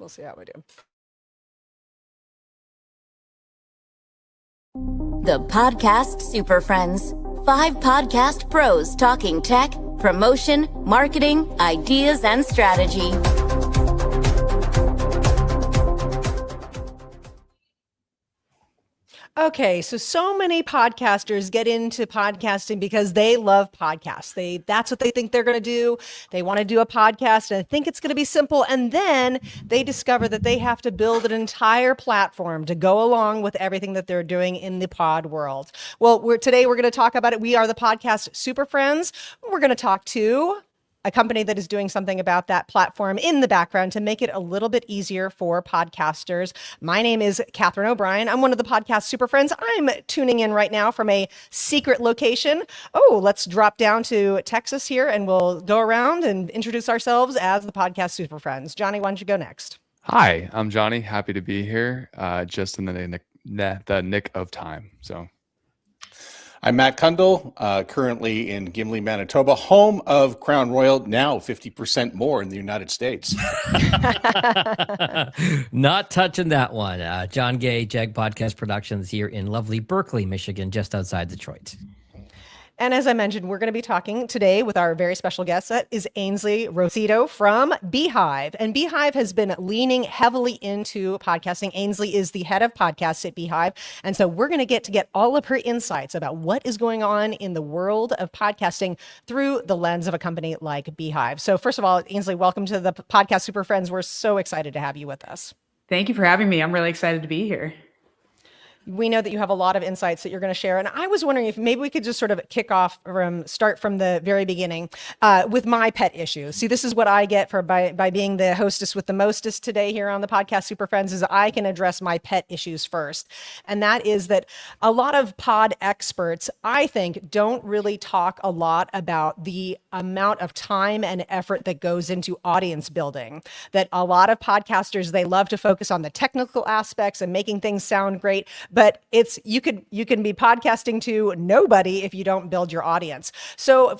We'll see how we do. The Podcast Superfriends. 5 podcast pros talking tech, promotion, marketing, ideas, and strategy. Okay, so many podcasters get into podcasting because they love podcasts. That's what they think they're going to do. They want to do a podcast and think it's going to be simple. And then they discover that they have to build an entire platform to go along with everything that they're doing in the pod world. Well, today we're going to talk about it. We are the Podcast Superfriends. We're going to talk to a company that is doing something about that platform in the background to make it a little bit easier for podcasters. My name is Catherine O'Brien. I'm one of the Podcast Superfriends. I'm tuning in right now from a secret location. Oh, let's drop down to Texas here and we'll go around and introduce ourselves as the Podcast Superfriends. Johnny, why don't you go next? Hi, I'm Johnny. Happy to be here, just in the nick of time. So. I'm Matt Kundle, currently in Gimli, Manitoba, home of Crown Royal, now 50% more in the United States. Not touching that one. John Gay, Jag Podcast Productions here in lovely Berkeley, Michigan, just outside Detroit. And as I mentioned, we're going to be talking today with our very special guest. That is Ainsley Rossitto from Beehiiv. And Beehiiv has been leaning heavily into podcasting. Ainsley is the head of podcasts at Beehiiv. And so we're going to get all of her insights about what is going on in the world of podcasting through the lens of a company like Beehiiv. So first of all, Ainsley, welcome to the Podcast Superfriends. We're so excited to have you with us. Thank you for having me. I'm really excited to be here. We know that you have a lot of insights that you're going to share. And I was wondering if maybe we could just sort of start from the very beginning with my pet issues. See, this is what I get by being the hostess with the mostest today here on the Podcast Superfriends is I can address my pet issues first. And that is that a lot of pod experts, I think, don't really talk a lot about the amount of time and effort that goes into audience building. That a lot of podcasters, they love to focus on the technical aspects and making things sound great. But you can be podcasting to nobody if you don't build your audience. So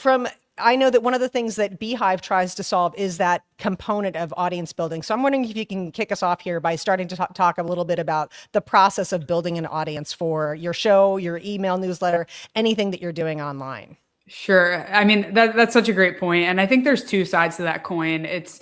I know that one of the things that Beehiiv tries to solve is that component of audience building. So I'm wondering if you can kick us off here by starting to talk a little bit about the process of building an audience for your show, your email newsletter, anything that you're doing online. Sure. I mean, that's such a great point. And I think there's two sides to that coin. It's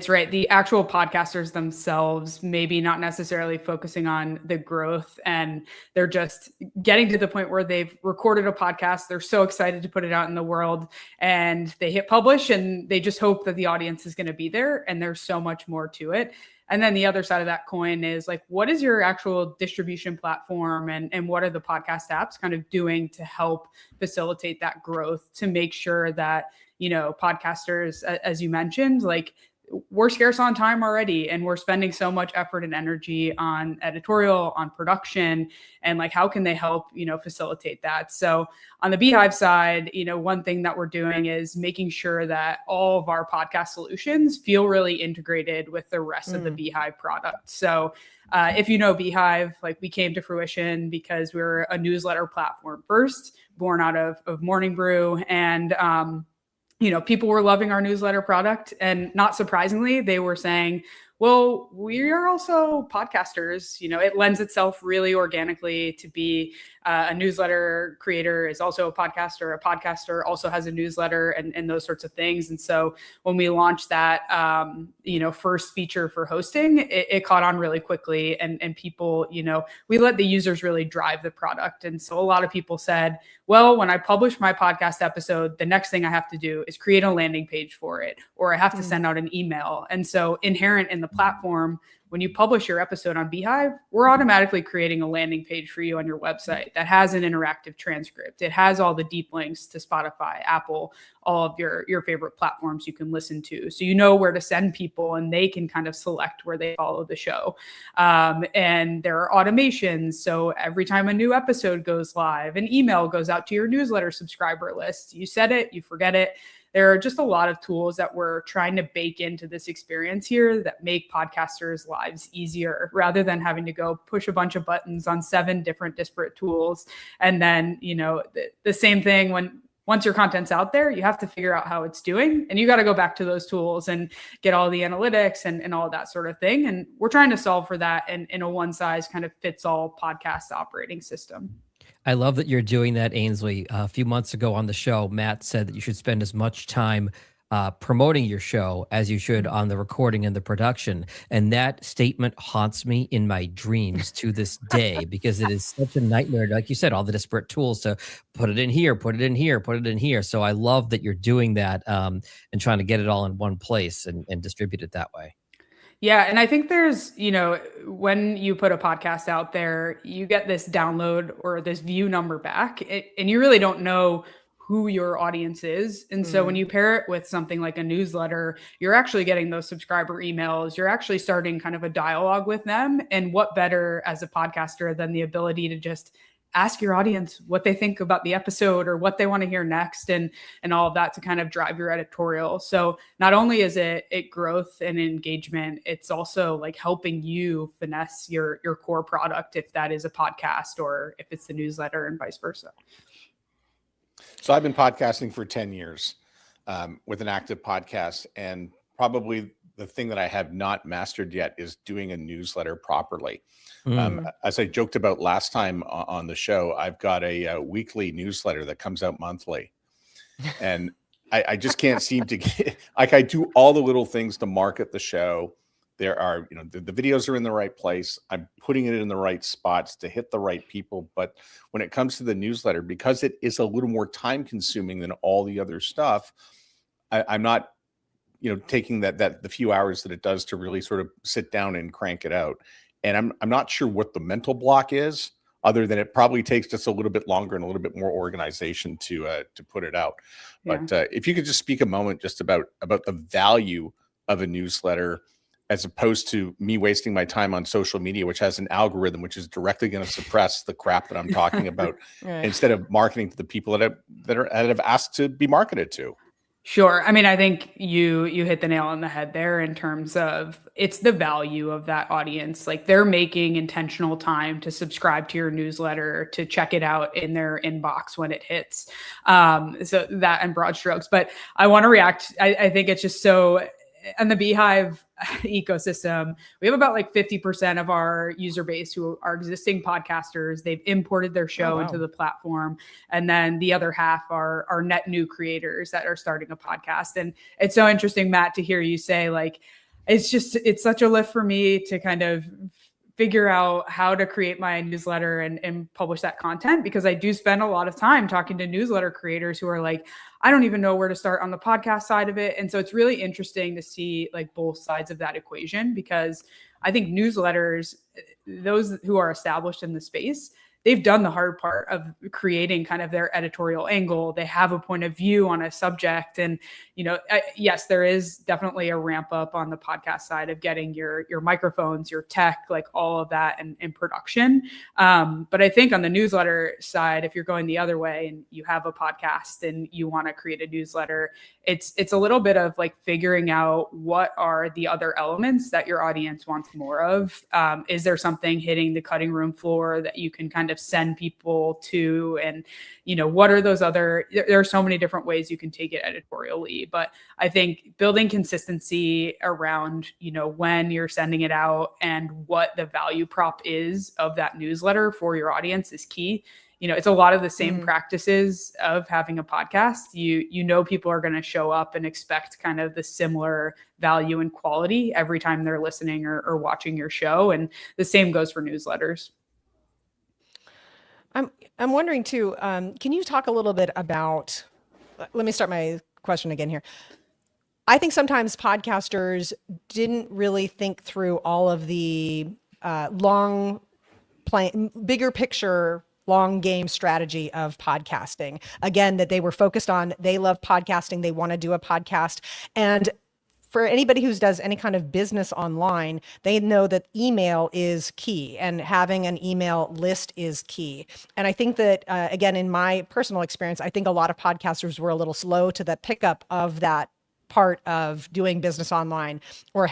right. The actual podcasters themselves, maybe not necessarily focusing on the growth, and they're just getting to the point where they've recorded a podcast. They're so excited to put it out in the world and they hit publish and they just hope that the audience is going to be there. And there's so much more to it. And then the other side of that coin is like, what is your actual distribution platform and what are the podcast apps kind of doing to help facilitate that growth to make sure that, podcasters, as you mentioned, like we're scarce on time already and we're spending so much effort and energy on editorial, on production, and like, how can they help, facilitate that? So on the Beehiiv side, one thing that we're doing is making sure that all of our podcast solutions feel really integrated with the rest of the Beehiiv product. So if you know Beehiiv, like we came to fruition because we're a newsletter platform first, born out of Morning Brew. And, people were loving our newsletter product. And not surprisingly, they were saying, well, we are also podcasters. It lends itself really organically to be a newsletter creator is also a podcaster also has a newsletter and those sorts of things. And so when we launched that, first feature for hosting, it caught on really quickly and people, we let the users really drive the product. And so a lot of people said, well, when I publish my podcast episode, the next thing I have to do is create a landing page for it, or I have to send out an email. And so inherent in the platform, when you publish your episode on Beehiiv, we're automatically creating a landing page for you on your website that has an interactive transcript. It has all the deep links to Spotify, Apple, all of your favorite platforms you can listen to. So you know where to send people and they can kind of select where they follow the show. And there are automations. So every time a new episode goes live, an email goes out to your newsletter subscriber list. You said it, you forget it. There are just a lot of tools that we're trying to bake into this experience here that make podcasters' lives easier rather than having to go push a bunch of buttons on 7 different disparate tools. And then, the same thing when once your content's out there, you have to figure out how it's doing, and you got to go back to those tools and get all the analytics and all that sort of thing. And we're trying to solve for that in a one size kind of fits all podcast operating system. I love that you're doing that, Ainsley. A few months ago on the show, Matt said that you should spend as much time promoting your show as you should on the recording and the production. And that statement haunts me in my dreams to this day, because it is such a nightmare. Like you said, all the disparate tools to put it in here, put it in here, put it in here. So I love that you're doing that and trying to get it all in one place and distribute it that way. Yeah. And I think there's, when you put a podcast out there, you get this download or this view number back, and you really don't know who your audience is. And so when you pair it with something like a newsletter, you're actually getting those subscriber emails. You're actually starting kind of a dialogue with them. And what better as a podcaster than the ability to just ask your audience what they think about the episode or what they want to hear next, and all of that to kind of drive your editorial. So not only is it growth and engagement, it's also like helping you finesse your core product, if that is a podcast or if it's the newsletter, and vice versa. So I've been podcasting for 10 years with an active podcast, and probably the thing that I have not mastered yet is doing a newsletter properly. As I joked about last time on the show, I've got a weekly newsletter that comes out monthly, and I just can't seem to get, like, I do all the little things to market the show. There are, the videos are in the right place. I'm putting it in the right spots to hit the right people. But when it comes to the newsletter, because it is a little more time consuming than all the other stuff, I'm not, taking the few hours that it does to really sort of sit down and crank it out. And I'm not sure what the mental block is, other than it probably takes just a little bit longer and a little bit more organization to put it out. Yeah. But if you could just speak a moment just about the value of a newsletter, as opposed to me wasting my time on social media, which has an algorithm which is directly going to suppress the crap that I'm talking about, right, instead of marketing to the people that have asked to be marketed to. Sure. I mean, I think you hit the nail on the head there in terms of it's the value of that audience. Like, they're making intentional time to subscribe to your newsletter, to check it out in their inbox when it hits. So that in broad strokes. But I want to react. I think it's just so, and the Beehiiv ecosystem, we have about like 50% of our user base who are existing podcasters. They've imported their show into the platform. And then the other half are net new creators that are starting a podcast. And it's so interesting, Matt, to hear you say, like, it's such a lift for me to kind of figure out how to create my newsletter and publish that content, because I do spend a lot of time talking to newsletter creators who are like, I don't even know where to start on the podcast side of it. And so it's really interesting to see like both sides of that equation, because I think newsletters, those who are established in the space, they've done the hard part of creating kind of their editorial angle. They have a point of view on a subject. And, yes, there is definitely a ramp up on the podcast side of getting your microphones, your tech, like all of that in production. But I think on the newsletter side, if you're going the other way and you have a podcast and you want to create a newsletter, it's a little bit of like figuring out what are the other elements that your audience wants more of. Is there something hitting the cutting room floor that you can kind of send people to? And, what are those other, there are so many different ways you can take it editorially, but I think building consistency around, when you're sending it out and what the value prop is of that newsletter for your audience is key. It's a lot of the same practices of having a podcast. People are going to show up and expect kind of the similar value and quality every time they're listening or watching your show. And the same goes for newsletters. I'm wondering too, can you talk a little bit about, let me start my question again here. I think sometimes podcasters didn't really think through all of the bigger picture, long game strategy of podcasting. Again, that they were focused on, they love podcasting, they want to do a podcast. And for anybody who does any kind of business online, they know that email is key and having an email list is key. And I think that, again, in my personal experience, I think a lot of podcasters were a little slow to the pickup of that part of doing business online, or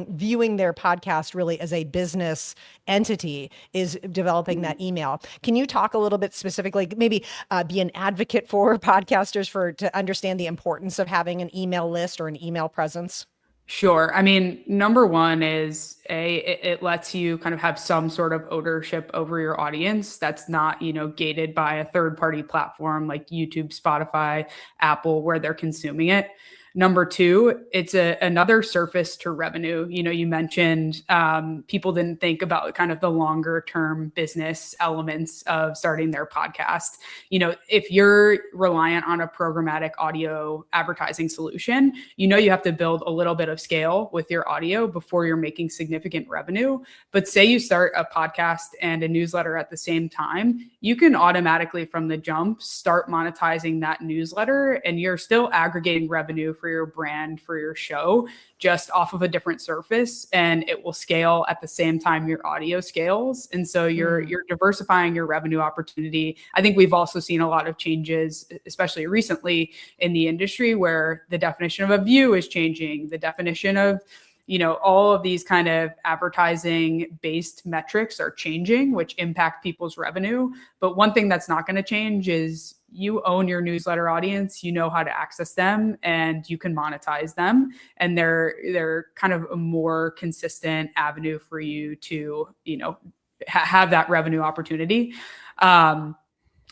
viewing their podcast really as a business entity, is developing that email. Can you talk a little bit specifically, maybe be an advocate for podcasters to understand the importance of having an email list or an email presence? Sure. I mean, number one is it lets you kind of have some sort of ownership over your audience that's not, gated by a third party platform like YouTube, Spotify, Apple, where they're consuming it. Number two, it's another surface to revenue. You mentioned people didn't think about kind of the longer term business elements of starting their podcast. If you're reliant on a programmatic audio advertising solution, you have to build a little bit of scale with your audio before you're making significant revenue. But say you start a podcast and a newsletter at the same time, you can automatically from the jump start monetizing that newsletter, and you're still aggregating revenue for your brand, for your show, just off of a different surface, and it will scale at the same time your audio scales. And so you're diversifying your revenue opportunity. I think we've also seen a lot of changes, especially recently in the industry, where the definition of a view is changing, the definition of all of these kind of advertising based metrics are changing, which impact people's revenue. But one thing that's not going to change is you own your newsletter audience, you know how to access them, and you can monetize them. And they're kind of a more consistent avenue for you to, have that revenue opportunity.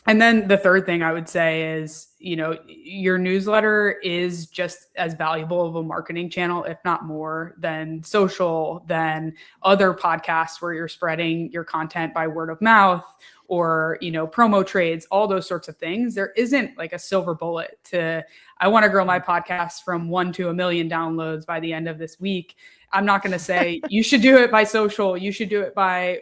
And then the third thing I would say is, your newsletter is just as valuable of a marketing channel, if not more, than social, than other podcasts where you're spreading your content by word of mouth or, promo trades, all those sorts of things. There isn't like a silver bullet to, I want to grow my podcast from 1 to 1 million downloads by the end of this week. I'm not going to say you should do it by social, you should do it by,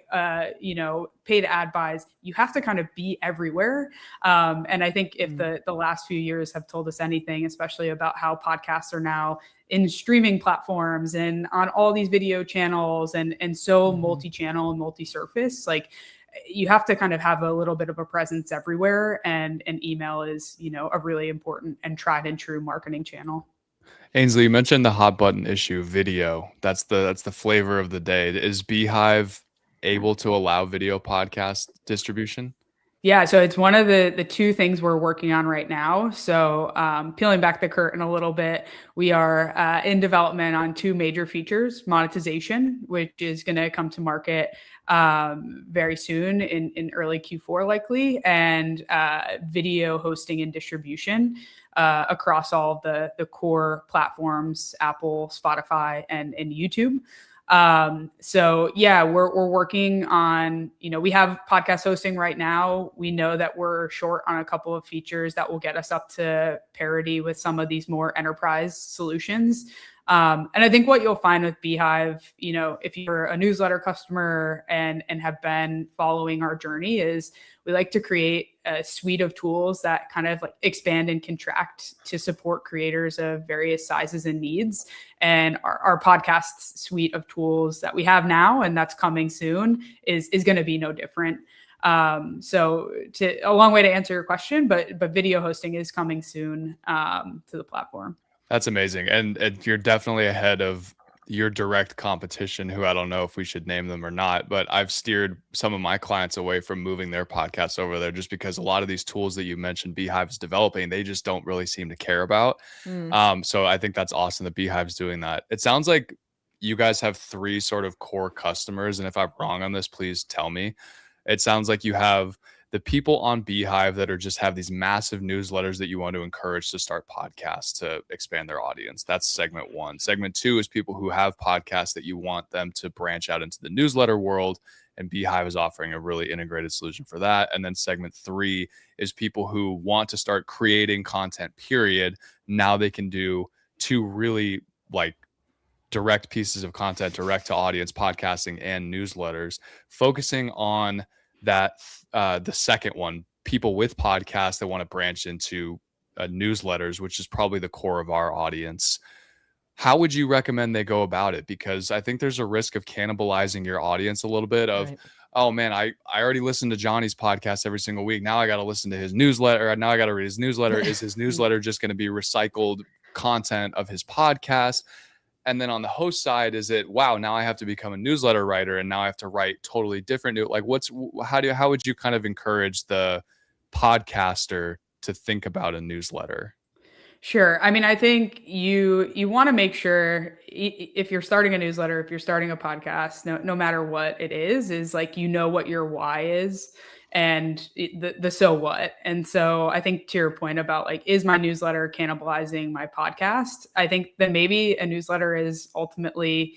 paid ad buys. You have to kind of be everywhere. And I think if the last few years have told us anything, especially about how podcasts are now in streaming platforms and on all these video channels and so multi-channel and multi-surface, like you have to kind of have a little bit of a presence everywhere. And email is, a really important and tried and true marketing channel. Ainsley, you mentioned the hot button issue, video. That's the flavor of the day. Is Beehiiv able to allow video podcast distribution? Yeah, so it's one of the two things we're working on right now. So peeling back the curtain a little bit, we are in development on two major features: monetization, which is going to come to market very soon in early Q4 likely, and video hosting and distribution across all of the core platforms, Apple, Spotify, and YouTube. So yeah, we're working on, we have podcast hosting right now. We know that we're short on a couple of features that will get us up to parity with some of these more enterprise solutions. And I think what you'll find with Beehiiv, if you're a newsletter customer and have been following our journey, is we like to create a suite of tools that kind of like expand and contract to support creators of various sizes and needs. And our podcast suite of tools that we have now and that's coming soon is going to be no different. So a long way to answer your question, but video hosting is coming soon to the platform. That's amazing. And you're definitely ahead of your direct competition, who I don't know if we should name them or not, but I've steered some of my clients away from moving their podcasts over there just because a lot of these tools that you mentioned Beehiiv is developing, they just don't really seem to care about. So I think that's awesome that Beehiiv's doing that. It sounds like you guys have 3 sort of core customers. And if I'm wrong on this, please tell me. It sounds like you have the people on Beehiiv that just have these massive newsletters that you want to encourage to start podcasts to expand their audience. That's segment 1. Segment 2 is people who have podcasts that you want them to branch out into the newsletter world. And Beehiiv is offering a really integrated solution for that. And then segment 3 is people who want to start creating content, period. Now they can do 2 really like direct pieces of content, direct to audience podcasting and newsletters, focusing on that the second one, people with podcasts that want to branch into newsletters, which is probably the core of our audience. How would you recommend they go about it? Because I think there's a risk of cannibalizing your audience a little bit of, right. Oh man, I already listen to Johnny's podcast every single week. Now I got to listen to his newsletter. Now I got to read his newsletter. Is his newsletter just going to be recycled content of his podcast? And then on the host side, is it, wow, now I have to become a newsletter writer and now I have to write totally different new, like how would you kind of encourage the podcaster to think about a newsletter? Sure. I mean, I think you want to make sure if you're starting a newsletter, if you're starting a podcast, no matter what it is like, what your why is and the so what. And so I think to your point about like, is my newsletter cannibalizing my podcast? I think that maybe a newsletter is ultimately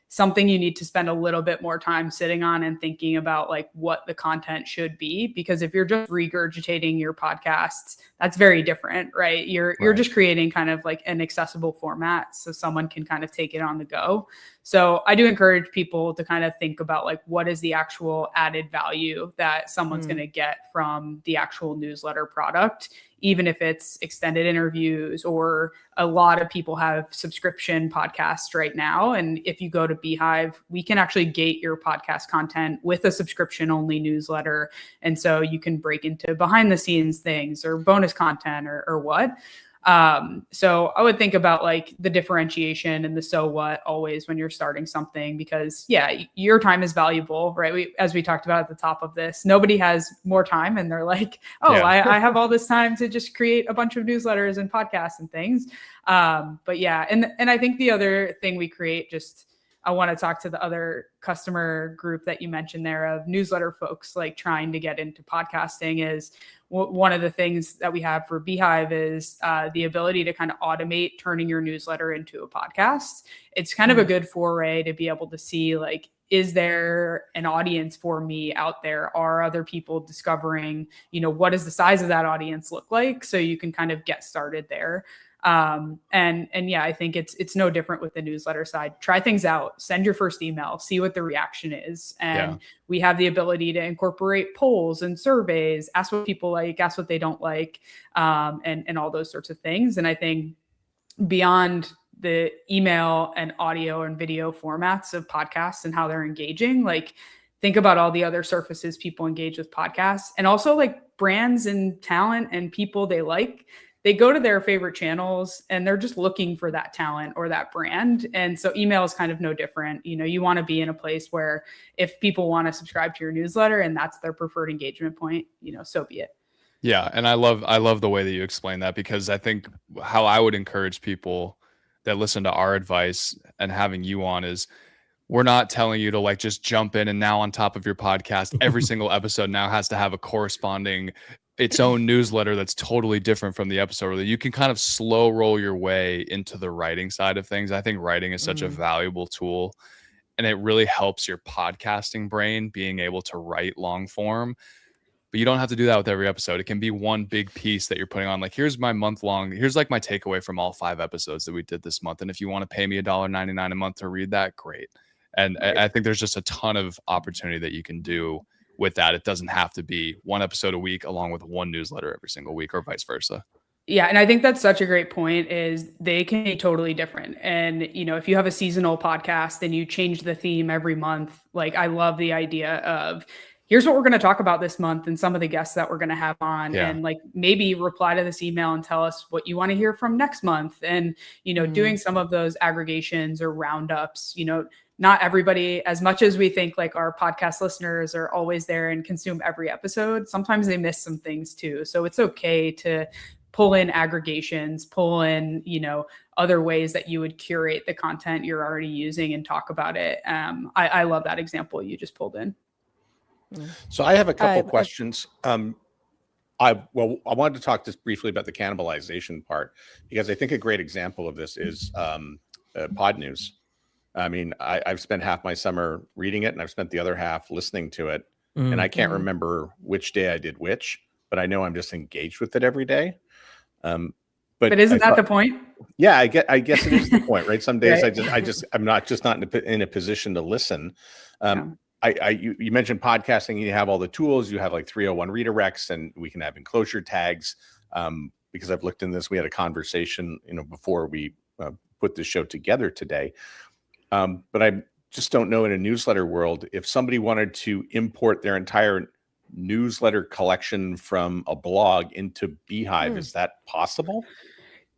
something you need to spend a little bit more time sitting on and thinking about like what the content should be. Because if you're just regurgitating your podcasts, that's very different, right? You're just creating kind of like an accessible format so someone can kind of take it on the go. So I do encourage people to kind of think about like, what is the actual added value that someone's going to get from the actual newsletter product, even if it's extended interviews, or a lot of people have subscription podcasts right now. And if you go to Beehiiv, we can actually gate your podcast content with a subscription only newsletter. And so you can break into behind the scenes things or bonus content or what. So I would think about like the differentiation and the so what always when you're starting something, because your time is valuable, right? As we talked about at the top of this, nobody has more time and they're like, I have all this time to just create a bunch of newsletters and podcasts and things. But and I think the other thing we create, I want to talk to the other customer group that you mentioned there of newsletter folks like trying to get into podcasting, is one of the things that we have for Beehiiv is the ability to kind of automate turning your newsletter into a podcast. It's kind of a good foray to be able to see like, is there an audience for me out there? Are other people discovering, what does the size of that audience look like? So you can kind of get started there. I think it's no different with the newsletter side. Try things out, send your first email, see what the reaction is. And we have the ability to incorporate polls and surveys, ask what people like, ask what they don't like, and all those sorts of things. And I think beyond the email and audio and video formats of podcasts and how they're engaging, like think about all the other surfaces people engage with podcasts, and also like brands and talent and people they go to their favorite channels and they're just looking for that talent or that brand. And so email is kind of no different. You want to be in a place where if people want to subscribe to your newsletter and that's their preferred engagement point, so be it. Yeah. And I love the way that you explain that, because I think how I would encourage people that listen to our advice and having you on is, we're not telling you to like just jump in and now on top of your podcast, every single episode now has to have a corresponding its own newsletter that's totally different from the episode. That you can kind of slow roll your way into the writing side of things. I think writing is such a valuable tool, and it really helps your podcasting brain being able to write long form. But you don't have to do that with every episode. It can be one big piece that you're putting on. Like, here's my here's like my takeaway from all 5 episodes that we did this month. And if you want to pay me $1.99 a month to read that, great. And I think there's just a ton of opportunity that you can do with that. It doesn't have to be 1 episode a week along with 1 newsletter every single week, or vice versa. Yeah. And I think that's such a great point, is they can be totally different. And, if you have a seasonal podcast and you change the theme every month, like I love the idea of, here's what we're going to talk about this month and some of the guests that we're going to have on, and like maybe reply to this email and tell us what you want to hear from next month. And, doing some of those aggregations or roundups, not everybody, as much as we think like our podcast listeners are always there and consume every episode, sometimes they miss some things too. So it's okay to pull in aggregations, pull in, other ways that you would curate the content you're already using and talk about it. I love that example you just pulled in. So I have a couple questions. I wanted to talk just briefly about the cannibalization part, because I think a great example of this is Pod News. I mean, I've spent half my summer reading it and I've spent the other half listening to it. And I can't remember which day I did which, but I know I'm just engaged with it every day. But isn't that the point? Yeah, I guess it is the point, right? Some days right. I'm not in a position to listen. You mentioned podcasting, you have all the tools, you have like 301 redirects, and we can have enclosure tags. Because I've looked in this, we had a conversation, before we put this show together today. But I just don't know, in a newsletter world, if somebody wanted to import their entire newsletter collection from a blog into Beehiiv, is that possible?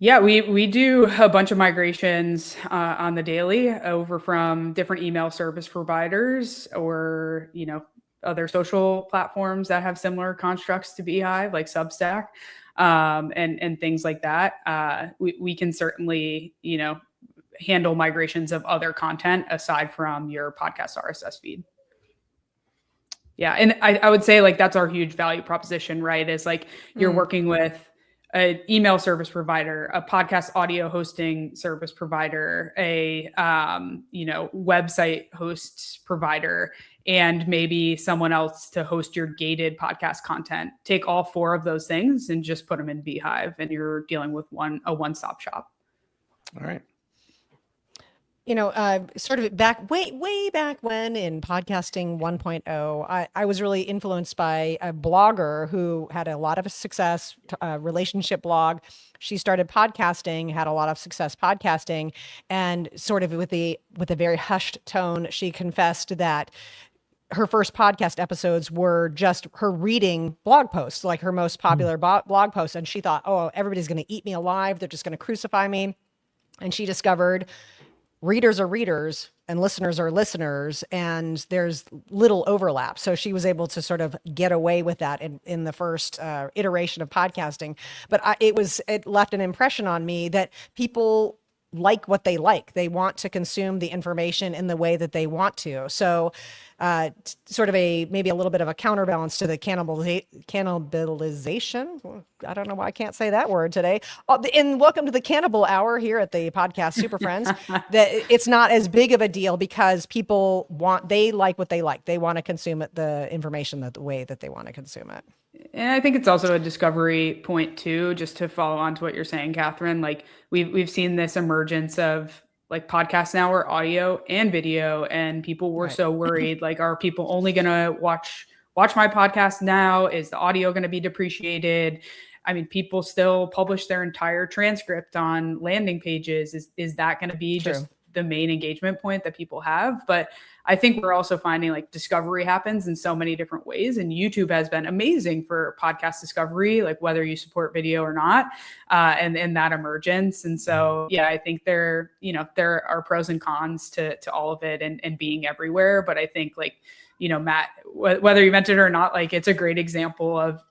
Yeah, we do a bunch of migrations on the daily over from different email service providers or, other social platforms that have similar constructs to Beehiiv, like Substack, and things like that. We can certainly, handle migrations of other content aside from your podcast RSS feed. Yeah. And I would say like that's our huge value proposition, right? Is like you're working with an email service provider, a podcast audio hosting service provider, a website host provider, and maybe someone else to host your gated podcast content. Take all four of those things and just put them in Beehiiv, and you're dealing with a one-stop shop. All right. Sort of way back when in podcasting 1.0, I was really influenced by a blogger who had a lot of success, relationship blog. She started podcasting, had a lot of success podcasting, and sort of with a very hushed tone, she confessed that her first podcast episodes were just her reading blog posts, like her most popular blog posts. And she thought, oh, everybody's going to eat me alive. They're just going to crucify me. And she discovered readers are readers and listeners are listeners, and there's little overlap. So she was able to sort of get away with that in the first iteration of podcasting. But it left an impression on me that people like what they like. They want to consume the information in the way that they want to. So sort of maybe a little bit of a counterbalance to the cannibalization. I don't know why I can't say that word today. And welcome to the Cannibal Hour here at the Podcast Superfriends. That it's not as big of a deal because people they like what they like. They want to consume it, the information the way that they want to consume it. And I think it's also a discovery point too, just to follow on to what you're saying, Catherine. Like we've seen this emergence of like podcasts now are audio and video, and people were so worried, like, are people only going to watch my podcast now? Is the audio going to be depreciated? I mean, people still publish their entire transcript on landing pages. Is that going to be just the main engagement point that people have? But I think we're also finding like discovery happens in so many different ways. And YouTube has been amazing for podcast discovery, like whether you support video or not, and that emergence. And so, yeah, I think there are pros and cons to all of it and being everywhere. But I think like, Matt, whether you meant it or not, like it's a great example of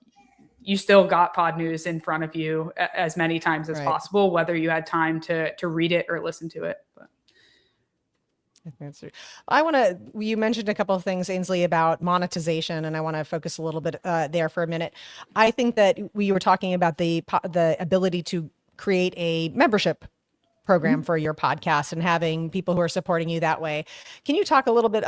you still got pod news in front of you as many times as possible, whether you had time to read it or listen to it. But. You mentioned a couple of things, Ainsley, about monetization, and I want to focus a little bit there for a minute. I think that we were talking about the ability to create a membership program for your podcast and having people who are supporting you that way. Can you talk a little bit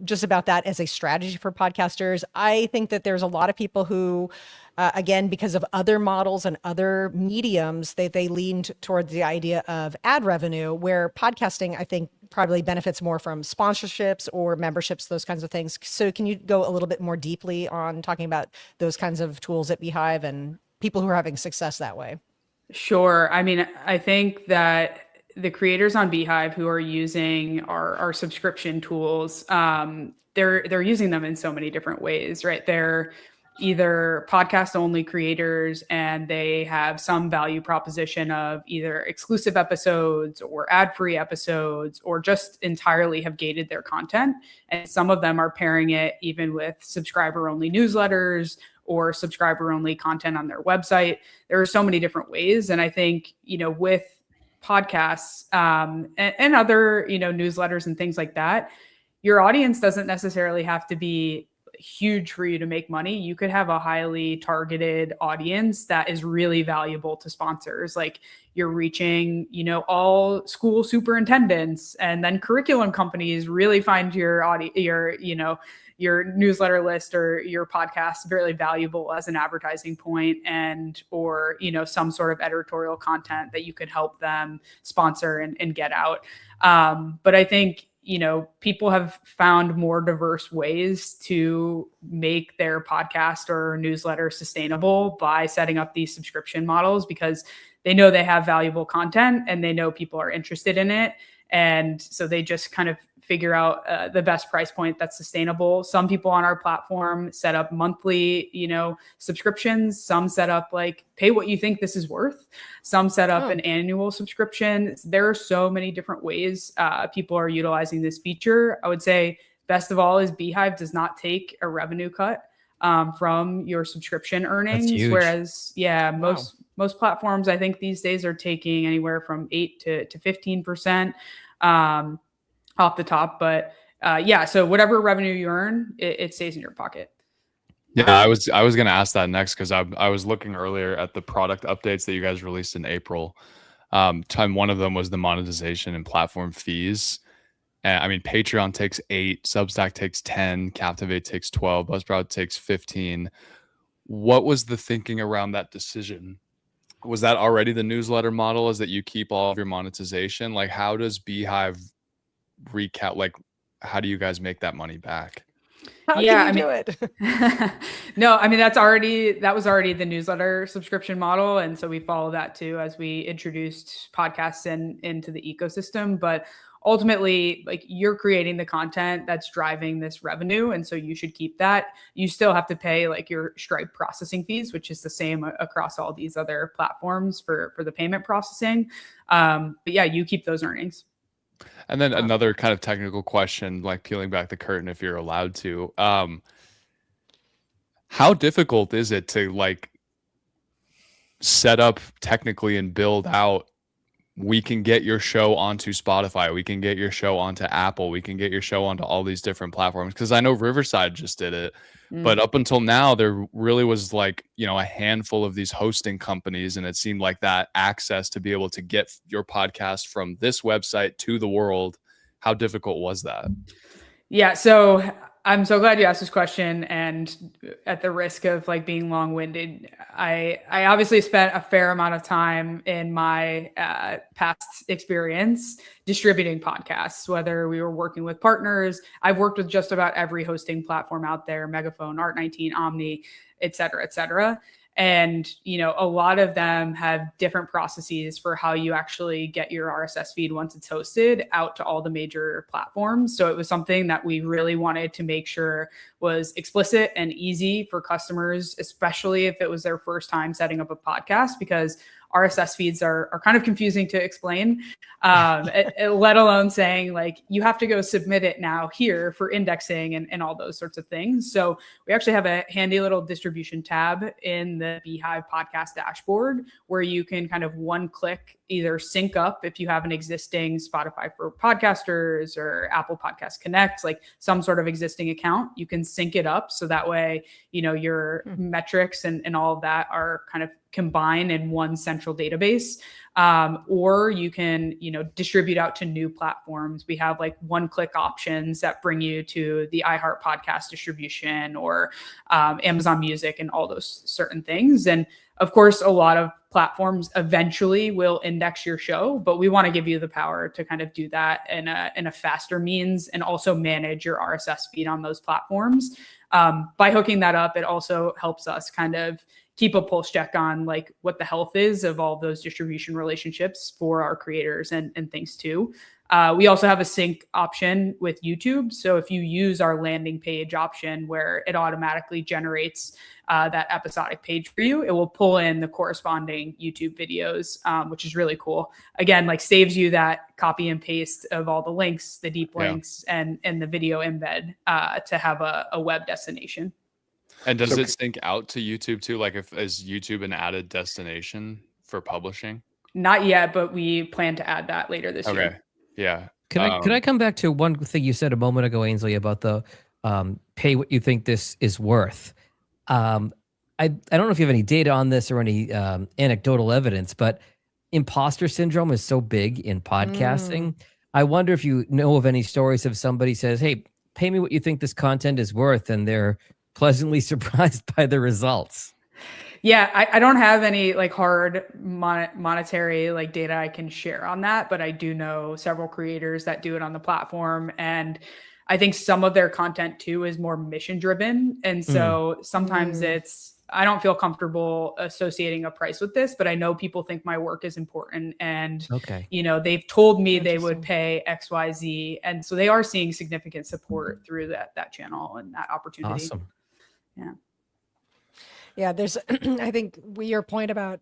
just about that as a strategy for podcasters? I think that there's a lot of people who, again, because of other models and other mediums, they leaned towards the idea of ad revenue, where podcasting, I think, probably benefits more from sponsorships or memberships, those kinds of things. So can you go a little bit more deeply on talking about those kinds of tools at Beehiiv and people who are having success that way? Sure. I mean, I think that the creators on Beehiiv who are using our subscription tools, they're using them in so many different ways, right? They're either podcast only creators and they have some value proposition of either exclusive episodes or ad-free episodes, or just entirely have gated their content. And some of them are pairing it even with subscriber only newsletters or subscriber only content on their website. There are so many different ways. And I think, with podcasts and other, newsletters and things like that, your audience doesn't necessarily have to be huge for you to make money. You could have a highly targeted audience that is really valuable to sponsors. Like you're reaching, all school superintendents, and then curriculum companies really find your newsletter list or your podcast really valuable as an advertising point, or some sort of editorial content that you could help them sponsor and get out. But I think people have found more diverse ways to make their podcast or newsletter sustainable by setting up these subscription models, because they know they have valuable content and they know people are interested in it. And so they just kind of figure out the best price point that's sustainable. Some people on our platform set up monthly, subscriptions. Some set up like pay what you think this is worth. Some set up an annual subscription. There are so many different ways people are utilizing this feature. I would say best of all is Beehiiv does not take a revenue cut from your subscription earnings. Whereas, most platforms, I think these days are taking anywhere from 8 to 15% off the top. But so whatever revenue you earn, it stays in your pocket. Yeah, I was going to ask that next because I was looking earlier at the product updates that you guys released in April. One of them was the monetization and platform fees. I mean, Patreon takes 8, Substack takes 10, Captivate takes 12, Buzzsprout takes 15. What was the thinking around that decision? Was that already the newsletter model? Is that you keep all of your monetization? Like, how does Beehiiv recap? Like, how do you guys make that money back? How can you do it? No, I mean, that was already the newsletter subscription model. And so we follow that too, as we introduced podcasts into the ecosystem. But ultimately, like, you're creating the content that's driving this revenue. And so you should keep that. You still have to pay like your Stripe processing fees, which is the same across all these other platforms for the payment processing. But yeah, you keep those earnings. And then another kind of technical question, like peeling back the curtain, if you're allowed to, how difficult is it to like set up technically and build out? We can get your show onto Spotify. We can get your show onto Apple. We can get your show onto all these different platforms. Because I know Riverside just did it. But up until now, there really was like, a handful of these hosting companies. And it seemed like that access to be able to get your podcast from this website to the world. How difficult was that? Yeah. So I'm so glad you asked this question, and at the risk of like being long-winded, I obviously spent a fair amount of time in my past experience distributing podcasts, whether we were working with partners. I've worked with just about every hosting platform out there: Megaphone, Art19, Omni, et cetera, et cetera. And, a lot of them have different processes for how you actually get your RSS feed once it's hosted out to all the major platforms. So it was something that we really wanted to make sure was explicit and easy for customers, especially if it was their first time setting up a podcast, because RSS feeds are kind of confusing to explain, let alone saying like, you have to go submit it now here for indexing and all those sorts of things. So we actually have a handy little distribution tab in the Beehiiv podcast dashboard where you can kind of one click either sync up if you have an existing Spotify for Podcasters or Apple Podcast Connect, like some sort of existing account. You can sync it up so that way, your metrics and all of that are kind of combined in one central database. Or you can, distribute out to new platforms. We have like one-click options that bring you to the iHeart podcast distribution or Amazon Music and all those certain things. And of course, a lot of platforms eventually will index your show, but we want to give you the power to kind of do that in a faster means and also manage your RSS feed on those platforms. By hooking that up, it also helps us kind of keep a pulse check on like what the health is of all those distribution relationships for our creators and things too. We also have a sync option with YouTube. So if you use our landing page option where it automatically generates that episodic page for you, it will pull in the corresponding YouTube videos, which is really cool. Again, like saves you that copy and paste of all the links, the deep links, and the video embed to have a web destination. And does it sync out to YouTube too? Like, is YouTube an added destination for publishing? Not yet, but we plan to add that later this year. Okay. Yeah. Can I come back to one thing you said a moment ago, Ainsley, about the pay what you think this is worth? I don't know if you have any data on this or any anecdotal evidence, but imposter syndrome is so big in podcasting. I wonder if you know of any stories of somebody says, "Hey, pay me what you think this content is worth," and they're pleasantly surprised by the results. Yeah, I don't have any like hard monetary like data I can share on that, but I do know several creators that do it on the platform. And I think some of their content too is more mission driven. And so sometimes it's I don't feel comfortable associating a price with this, but I know people think my work is important, and Okay. they've told me they would pay XYZ, and so they are seeing significant support through that channel and that opportunity. Awesome. Yeah, there's, I think your point about,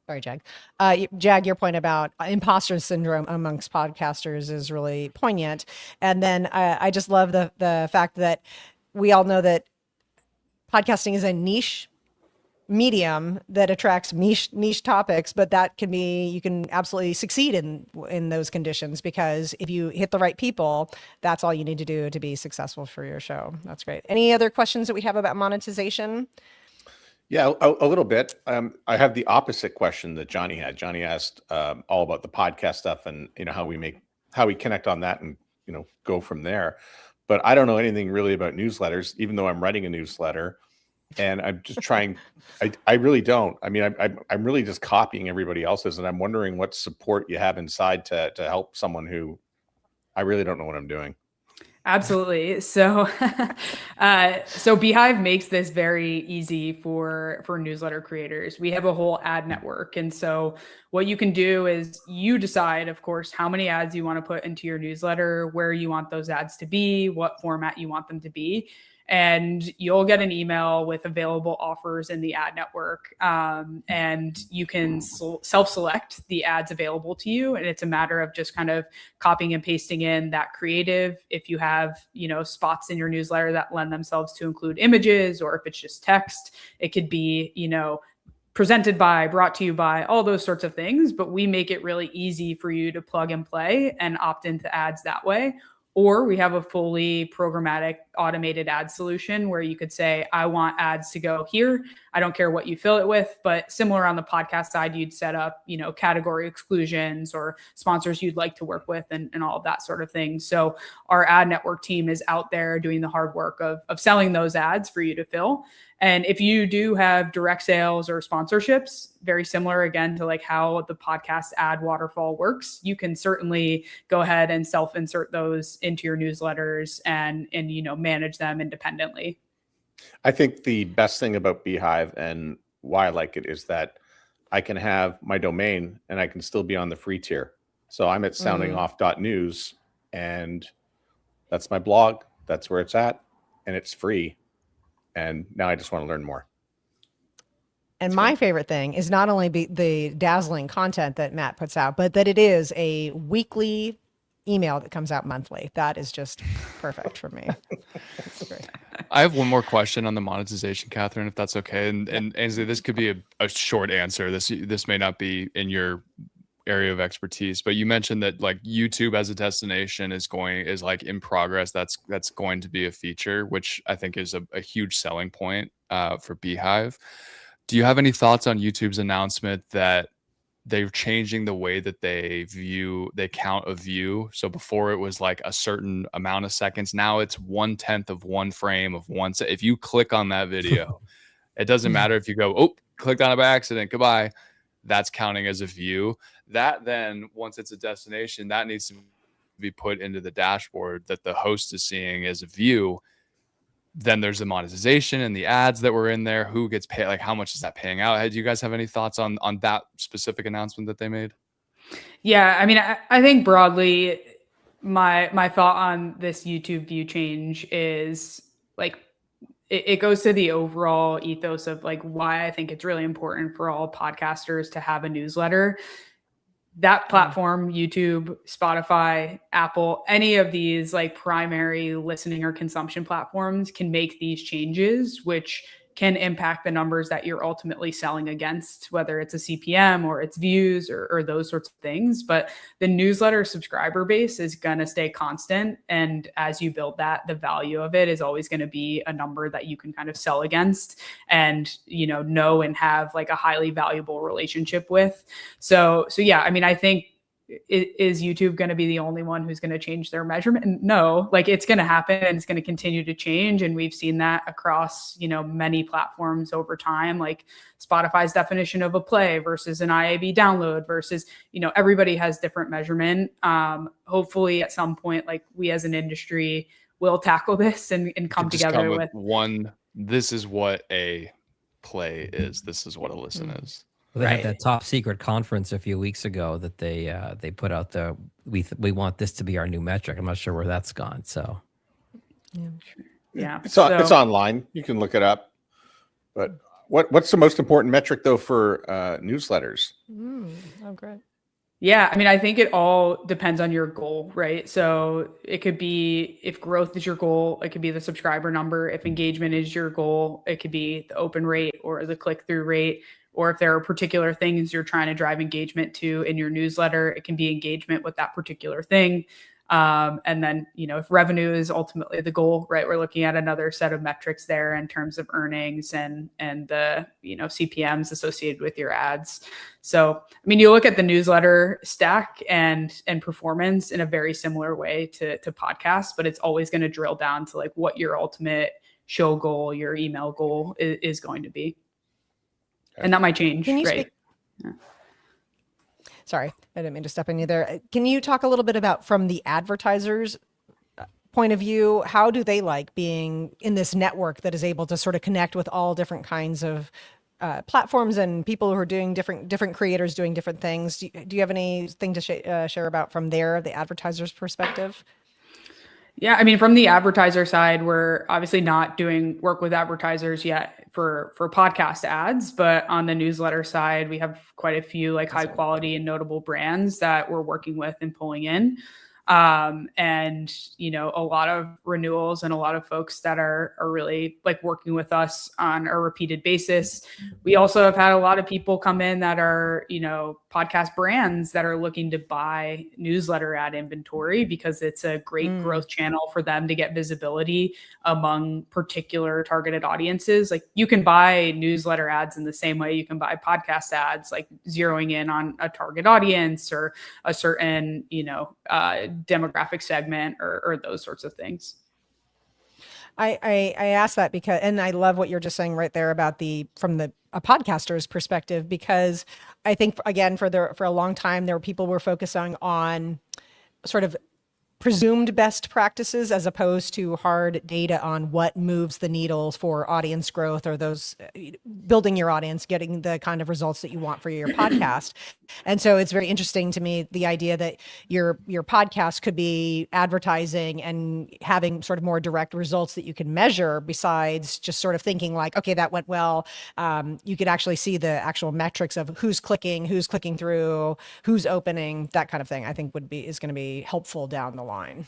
sorry, Jag. Jag, your point about imposter syndrome amongst podcasters is really poignant. And then I just love the fact that we all know that podcasting is a niche medium that attracts niche topics, but that can be, you can absolutely succeed in those conditions, because if you hit the right people, that's all you need to do to be successful for your show. That's great. Any other questions that we have about monetization? Yeah, a little bit. I have the opposite question that Johnny had. Johnny asked all about the podcast stuff and how we connect on that and go from there. But I don't know anything really about newsletters, even though I'm writing a newsletter. And I'm just trying, I really don't. I mean, I'm really just copying everybody else's, and I'm wondering what support you have inside to help someone who I really don't know what I'm doing. Absolutely. So, so Beehiiv makes this very easy for newsletter creators. We have a whole ad network. And so what you can do is you decide, of course, how many ads you want to put into your newsletter, where you want those ads to be, what format you want them to be. And you'll get an email with available offers in the ad network. And you can self-select the ads available to you. And it's a matter of just kind of copying and pasting in that creative. If you have, spots in your newsletter that lend themselves to include images, or if it's just text, it could be, presented by, brought to you by, all those sorts of things. But we make it really easy for you to plug and play and opt into ads that way. Or we have a fully programmatic automated ad solution where you could say, I want ads to go here. I don't care what you fill it with, but similar on the podcast side, you'd set up, category exclusions or sponsors you'd like to work with and all of that sort of thing. So our ad network team is out there doing the hard work of selling those ads for you to fill. And if you do have direct sales or sponsorships, very similar again to like how the podcast ad waterfall works, you can certainly go ahead and self-insert those into your newsletters and manage them independently. I think the best thing about Beehiiv and why I like it is that I can have my domain and I can still be on the free tier. So I'm at soundingoff.news and that's my blog. That's where it's at, and it's free. And now I just want to learn more. And my favorite thing is not only the dazzling content that Matt puts out, but that it is a weekly email that comes out monthly. That is just perfect for me. That's great. I have one more question on the monetization, Catherine, if that's okay. And Ainsley, this could be a short answer. This may not be in your area of expertise, but you mentioned that like YouTube as a destination is like in progress. That's going to be a feature, which I think is a huge selling point for Beehiiv. Do you have any thoughts on YouTube's announcement that they're changing the way that they count a view? So before it was like a certain amount of seconds. Now it's 1/10 of one frame of one. If you click on that video, it doesn't matter if you go, clicked on it by accident, goodbye. That's counting as a view. That then, once it's a destination, that needs to be put into the dashboard that the host is seeing as a view. Then there's the monetization and the ads that were in there. Who gets paid? Like, how much is that paying out? Do you guys have any thoughts on that specific announcement that they made? Yeah, I mean, I think broadly, my thought on this YouTube view change is like, it goes to the overall ethos of like why I think it's really important for all podcasters to have a newsletter. That platform, YouTube, Spotify, Apple, any of these like primary listening or consumption platforms can make these changes, which can impact the numbers that you're ultimately selling against, whether it's a CPM or it's views or those sorts of things. But the newsletter subscriber base is going to stay constant. And as you build that, the value of it is always going to be a number that you can kind of sell against and, know and have like a highly valuable relationship with. So yeah, I mean, I think, is YouTube going to be the only one who's going to change their measurement? And no, like it's going to happen and it's going to continue to change. And we've seen that across, many platforms over time, like Spotify's definition of a play versus an IAB download versus, everybody has different measurement. Hopefully at some point, like we as an industry will tackle this and come together with this is what a play is. This is what a listen is. Well, they had that top secret conference a few weeks ago that they put out we want this to be our new metric. I'm not sure where that's gone. So yeah, it's online. You can look it up. But what's the most important metric though for newsletters? Oh, great. Yeah, I mean, I think it all depends on your goal, right? So it could be if growth is your goal, it could be the subscriber number. If engagement is your goal, it could be the open rate or the click-through rate. Or if there are particular things you're trying to drive engagement to in your newsletter, it can be engagement with that particular thing. And then, if revenue is ultimately the goal, right, we're looking at another set of metrics there in terms of earnings and the, CPMs associated with your ads. So, I mean, you look at the newsletter stack and performance in a very similar way to podcasts, but it's always going to drill down to like what your ultimate show goal, your email goal is going to be. And that might change, right? Sorry, I didn't mean to step on you there. Can you talk a little bit about from the advertisers' point of view, how do they like being in this network that is able to sort of connect with all different kinds of platforms and people who are doing different creators doing different things? Do you have anything to share about from the advertisers' perspective? Yeah, I mean, from the advertiser side, we're obviously not doing work with advertisers yet for podcast ads, but on the newsletter side, we have quite a few like high quality and notable brands that we're working with and pulling in. And, a lot of renewals and a lot of folks that are really like working with us on a repeated basis. We also have had a lot of people come in that are, podcast brands that are looking to buy newsletter ad inventory because it's a great growth channel for them to get visibility among particular targeted audiences. Like you can buy newsletter ads in the same way you can buy podcast ads, like zeroing in on a target audience or a certain, demographic segment or those sorts of things. I asked that because, and I love what you're just saying right there about from a podcaster's perspective, because I think again, for a long time, there were people who were focusing on sort of presumed best practices as opposed to hard data on what moves the needle for audience growth or those building your audience, getting the kind of results that you want for your podcast. And so it's very interesting to me, the idea that your podcast could be advertising and having sort of more direct results that you can measure besides just sort of thinking like, okay, that went well. You could actually see the actual metrics of who's clicking through, who's opening, that kind of thing, I think is going to be helpful down the line.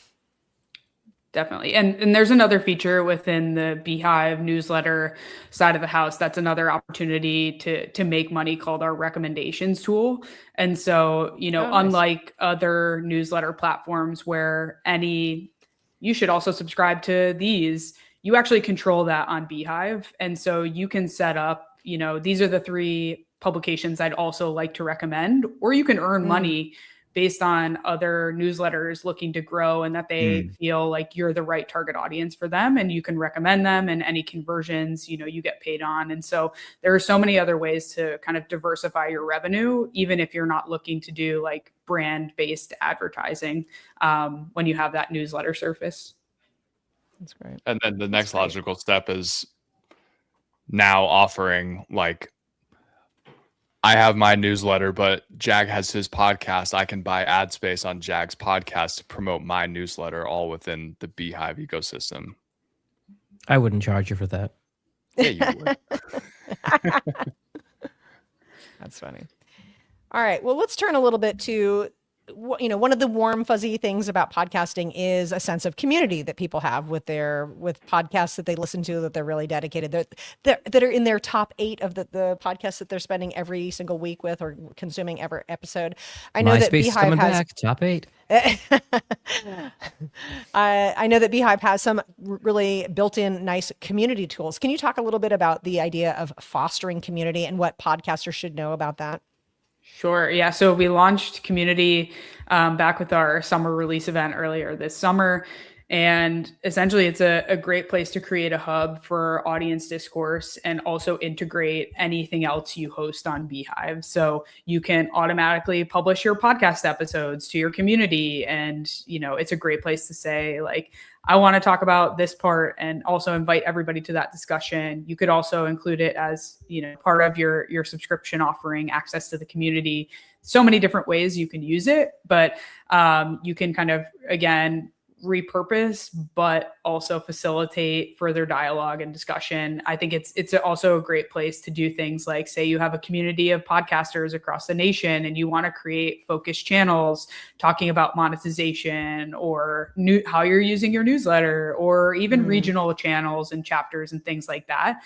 Definitely. And there's another feature within the Beehiiv newsletter side of the house. That's another opportunity to make money called our recommendations tool. And so, unlike other newsletter platforms where you should also subscribe to these, you actually control that on Beehiiv. And so you can set up, these are the 3 publications I'd also like to recommend, or you can earn money based on other newsletters looking to grow and that they feel like you're the right target audience for them and you can recommend them, and any conversions, you get paid on. And so there are so many other ways to kind of diversify your revenue, even if you're not looking to do like brand-based advertising when you have that newsletter surface. That's great. And then the next logical step is now offering like, I have my newsletter, but Jag has his podcast. I can buy ad space on Jag's podcast to promote my newsletter, all within the Beehiiv ecosystem. I wouldn't charge you for that. Yeah, you would. That's funny. All right. Well, let's turn a little bit to, one of the warm, fuzzy things about podcasting is a sense of community that people have with podcasts that they listen to, that they're really dedicated, that are in their top 8 of the podcasts that they're spending every single week with or consuming every episode. I know that MySpace Beehiiv has back, top 8. I know that Beehiiv has some really built-in nice community tools. Can you talk a little bit about the idea of fostering community and what podcasters should know about that? Sure. Yeah. So we launched Community back with our summer release event earlier this summer. And essentially, it's a great place to create a hub for audience discourse and also integrate anything else you host on Beehiiv. So you can automatically publish your podcast episodes to your community. And, it's a great place to say, like, I want to talk about this part and also invite everybody to that discussion. You could also include it as, part of your subscription offering, access to the community. So many different ways you can use it, but you can kind of, again, repurpose, but also facilitate further dialogue and discussion. I think it's also a great place to do things like, say you have a community of podcasters across the nation and you want to create focused channels talking about monetization or how you're using your newsletter, or even regional channels and chapters and things like that.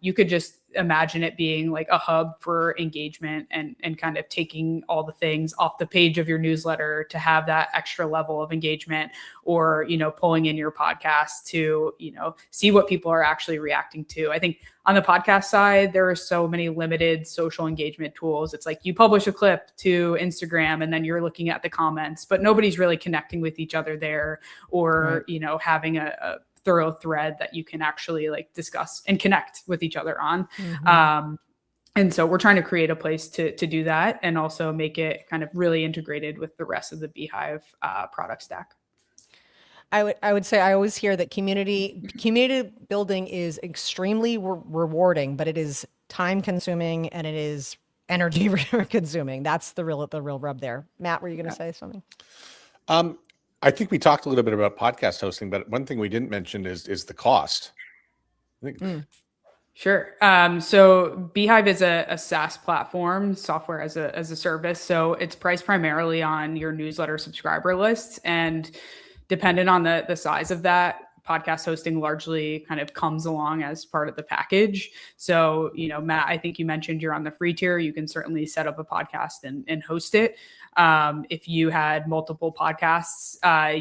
You could just imagine it being like a hub for engagement and kind of taking all the things off the page of your newsletter to have that extra level of engagement, or, pulling in your podcast to, see what people are actually reacting to. I think on the podcast side, there are so many limited social engagement tools. It's like you publish a clip to Instagram and then you're looking at the comments, but nobody's really connecting with each other there, or, having a thorough thread that you can actually like discuss and connect with each other on. And so we're trying to create a place to do that and also make it kind of really integrated with the rest of the Beehiiv product stack. I would say I always hear that community building is extremely rewarding, but it is time consuming and it is energy consuming. That's the real rub there. Matt, were you going to say something? I think we talked a little bit about podcast hosting, but one thing we didn't mention is the cost. I think. Sure. So Beehiiv is a SaaS platform, software as a service. So it's priced primarily on your newsletter subscriber list, and dependent on the size of that, podcast hosting largely kind of comes along as part of the package. So, Matt, I think you mentioned you're on the free tier. You can certainly set up a podcast and host it. If you had multiple podcasts,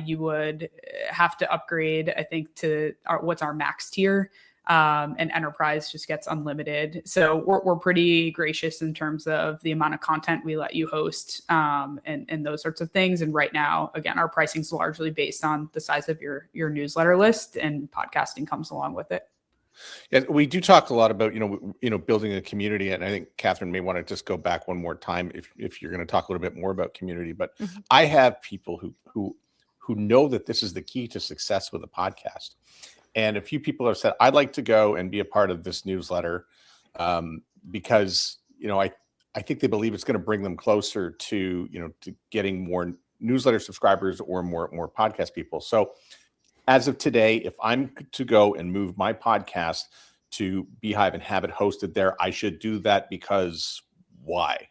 you would have to upgrade, I think, to what's our max tier. And enterprise just gets unlimited. So we're pretty gracious in terms of the amount of content we let you host, and those sorts of things. And right now, again, our pricing is largely based on the size of your newsletter list, and podcasting comes along with it. Yeah, we do talk a lot about, building a community. And I think Catherine may want to just go back one more time if you're going to talk a little bit more about community. But I have people who know that this is the key to success with a podcast. And a few people have said, I'd like to go and be a part of this newsletter because, I think they believe it's going to bring them closer to getting more newsletter subscribers or more podcast people. So as of today, if I'm to go and move my podcast to Beehiiv and have it hosted there, I should do that because why?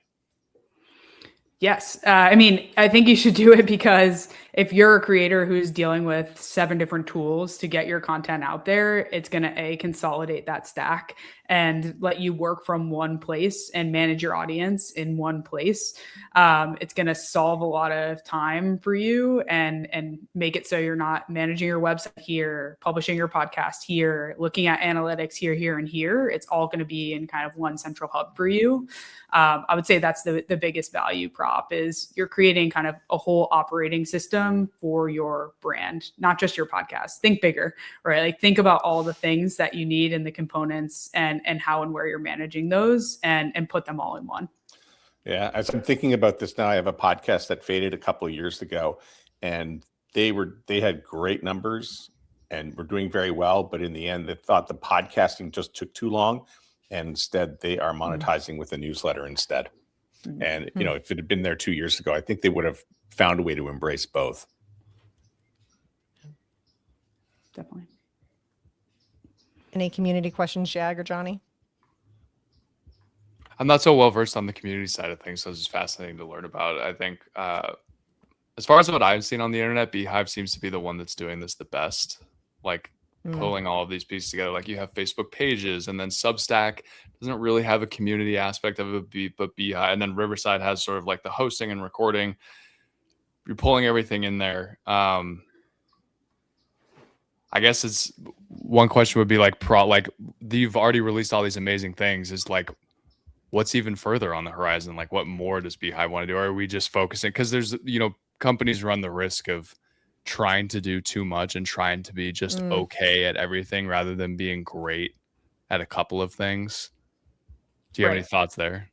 Yes. I think you should do it because if you're a creator who's dealing with 7 different tools to get your content out there, it's going to consolidate that stack and let you work from one place and manage your audience in one place. It's going to solve a lot of time for you and make it so you're not managing your website here, publishing your podcast here, looking at analytics here, and here. It's all going to be in kind of one central hub for you. I would say that's the biggest value prop is you're creating kind of a whole operating system for your brand, not just your podcast. Think bigger, right? Like think about all the things that you need and the components and how and where you're managing those and put them all in one. Yeah. As I'm thinking about this now, I have a podcast that faded a couple of years ago and they had great numbers and were doing very well. But in the end, they thought the podcasting just took too long. And instead they are monetizing with a newsletter instead. And, if it had been there 2 years ago, I think they would have found a way to embrace both. Definitely. Any community questions, Jag or Johnny? I'm not so well versed on the community side of things, so it's just fascinating to learn about. I think as far as what I've seen on the internet, Beehiiv seems to be the one that's doing this the best. Like pulling all of these pieces together. Like you have Facebook pages, and then Substack doesn't really have a community aspect of it, but Beehiiv, and then Riverside has sort of like the hosting and recording. You're pulling everything in there. I guess it's one question would be like you've already released all these amazing things. Is like, what's even further on the horizon? Like, what more does Beehiiv want to do? Or are we just focusing? Because there's, companies run the risk of trying to do too much and trying to be just okay at everything rather than being great at a couple of things. Do you have any thoughts there?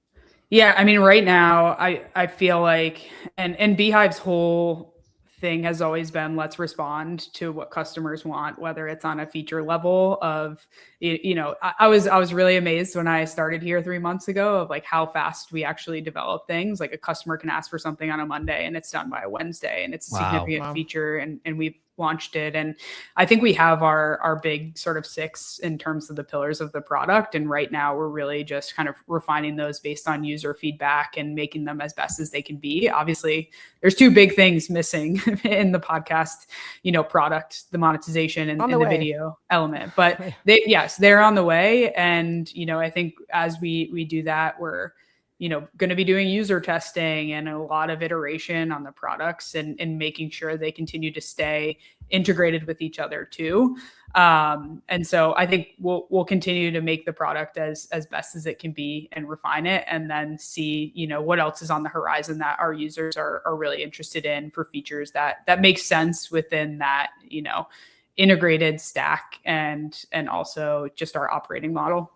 Yeah, I mean, right now, I feel like, and Beehiiv's whole thing has always been, let's respond to what customers want, whether it's on a feature level of, I was really amazed when I started here 3 months ago of like how fast we actually develop things. Like a customer can ask for something on a Monday and it's done by a Wednesday, and it's a significant feature, and we've launched it. And I think we have our big sort of 6 in terms of the pillars of the product. And right now we're really just kind of refining those based on user feedback and making them as best as they can be. Obviously, there's 2 big things missing in the podcast, product, the monetization and the video element. But they're on the way. And, I think as we do that, we're going to be doing user testing and a lot of iteration on the products and making sure they continue to stay integrated with each other too. And so I think we'll continue to make the product as best as it can be and refine it, and then see, what else is on the horizon that our users are really interested in for features that make sense within that, integrated stack and also just our operating model.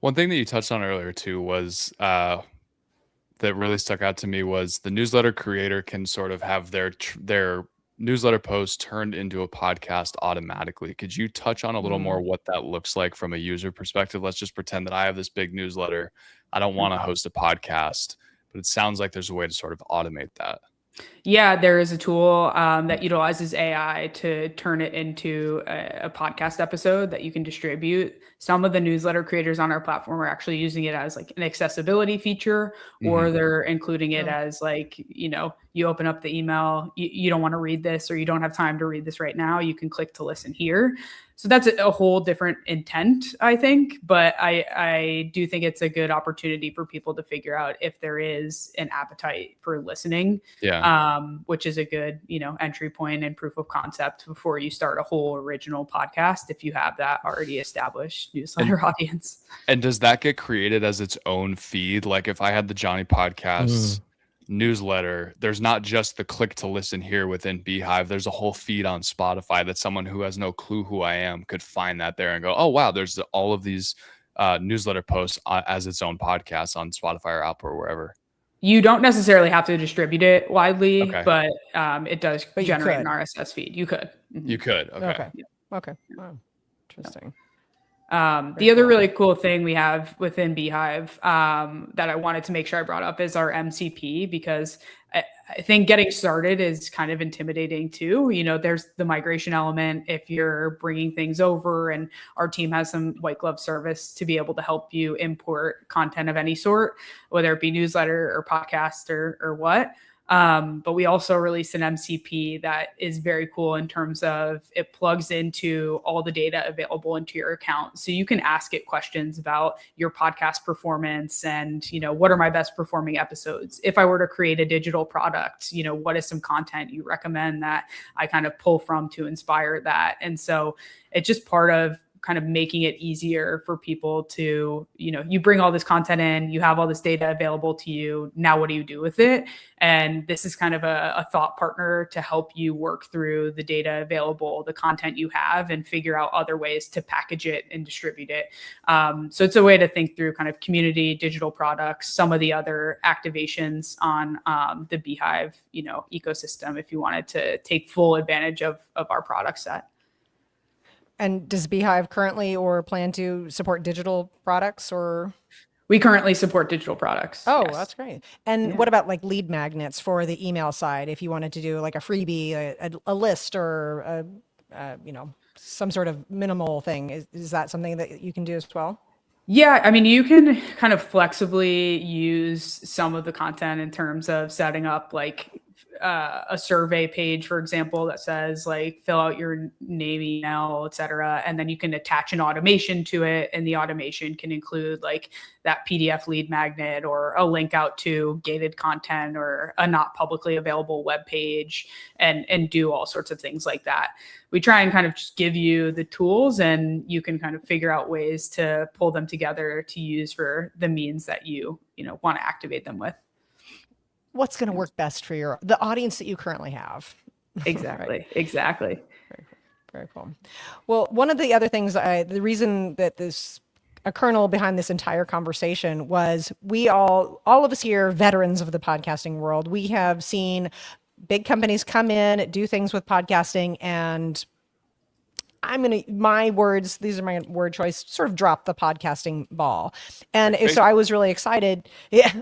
One thing that you touched on earlier too was that really stuck out to me was the newsletter creator can sort of have their newsletter post turned into a podcast automatically. Could you touch on a little more what that looks like from a user perspective? Let's just pretend that I have this big newsletter. I don't want to host a podcast, but it sounds like there's a way to sort of automate that. Yeah, there is a tool that utilizes AI to turn it into a podcast episode that you can distribute. Some of the newsletter creators on our platform are actually using it as like an accessibility feature, or they're including it as like, you open up the email, you don't want to read this, or you don't have time to read this right now, you can click to listen here. So that's a whole different intent, I think. But I do think it's a good opportunity for people to figure out if there is an appetite for listening, which is a good, entry point and proof of concept before you start a whole original podcast, if you have that already established newsletter audience. And does that get created as its own feed? Like if I had the Johnny Podcast newsletter, there's not just the click to listen here within Beehiiv. There's a whole feed on Spotify that someone who has no clue who I am could find that there and go, oh wow, there's all of these newsletter posts as its own podcast on Spotify or Apple or wherever. You don't necessarily have to distribute it widely, but it does generate an RSS feed. You could. You could. Okay. Okay. Wow. Interesting. The other really cool thing we have within Beehiiv that I wanted to make sure I brought up is our MCP, because I think getting started is kind of intimidating too. There's the migration element if you're bringing things over, and our team has some white glove service to be able to help you import content of any sort, whether it be newsletter or podcast or what. But we also released an MCP that is very cool in terms of it plugs into all the data available into your account. So you can ask it questions about your podcast performance and, what are my best performing episodes? If I were to create a digital product, what is some content you recommend that I kind of pull from to inspire that? And so it's just part of kind of making it easier for people to, you bring all this content in, you have all this data available to you. Now, what do you do with it? And this is kind of a thought partner to help you work through the data available, the content you have, and figure out other ways to package it and distribute it. So it's a way to think through kind of community, digital products, some of the other activations on the Beehiiv, ecosystem, if you wanted to take full advantage of our product set. And does Beehiiv currently or plan to support digital products, or? We currently support digital products. Oh, yes. That's great. And what about like lead magnets for the email side? If you wanted to do like a freebie, a list, or some sort of minimal thing, is that something that you can do as well? Yeah, I mean, you can kind of flexibly use some of the content in terms of setting up like a survey page, for example, that says like fill out your name, email, et cetera. And then you can attach an automation to it. And the automation can include like that PDF lead magnet or a link out to gated content or a not publicly available web page, and do all sorts of things like that. We try and kind of just give you the tools, and you can kind of figure out ways to pull them together to use for the means that you want to activate them with. What's going to work best for the audience that you currently have? Exactly. Exactly. Very cool. Well, one of the other things, the reason that this a kernel behind this entire conversation was we all of us here, veterans of the podcasting world, we have seen big companies come in, do things with podcasting, and my words, these are my word choice, sort of drop the podcasting ball. And so I was really excited. Yeah.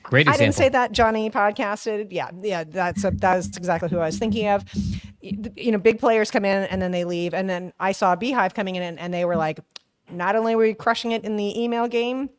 Great example. I didn't say that. Johnny podcasted. Yeah. That's exactly who I was thinking of. Big players come in and then they leave. And then I saw Beehiiv coming in and they were like, not only were we crushing it in the email game,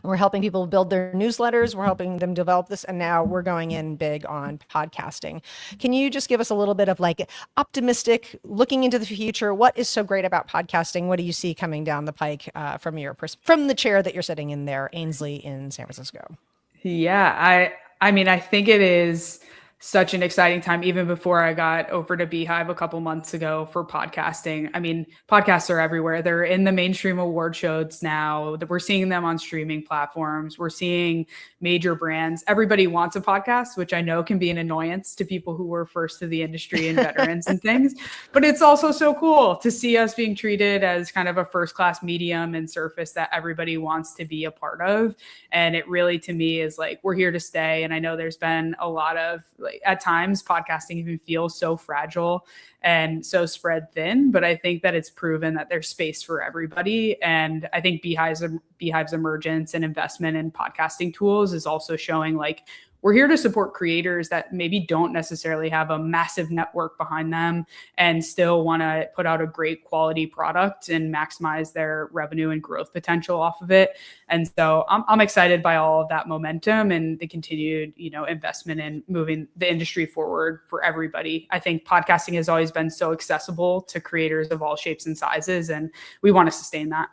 we're helping people build their newsletters. We're helping them develop this. And now we're going in big on podcasting. Can you just give us a little bit of like optimistic looking into the future? What is so great about podcasting? What do you see coming down the pike from the chair that you're sitting in there, Ainsley in San Francisco? Yeah, I mean, I think it is such an exciting time, even before I got over to Beehiiv a couple months ago for podcasting. I mean, podcasts are everywhere. They're in the mainstream award shows now. We're seeing them on streaming platforms. We're seeing major brands. Everybody wants a podcast, which I know can be an annoyance to people who were first to the industry and veterans and things. But it's also so cool to see us being treated as kind of a first-class medium and surface that everybody wants to be a part of. And it really, to me, is like, we're here to stay. And I know there's been a lot of, like, at times podcasting even feels so fragile and so spread thin, but I think that it's proven that there's space for everybody. And I think Beehiiv's emergence and investment in podcasting tools is also showing like, we're here to support creators that maybe don't necessarily have a massive network behind them and still want to put out a great quality product and maximize their revenue and growth potential off of it. And so I'm excited by all of that momentum and the continued, investment in moving the industry forward for everybody. I think podcasting has always been so accessible to creators of all shapes and sizes, and we want to sustain that.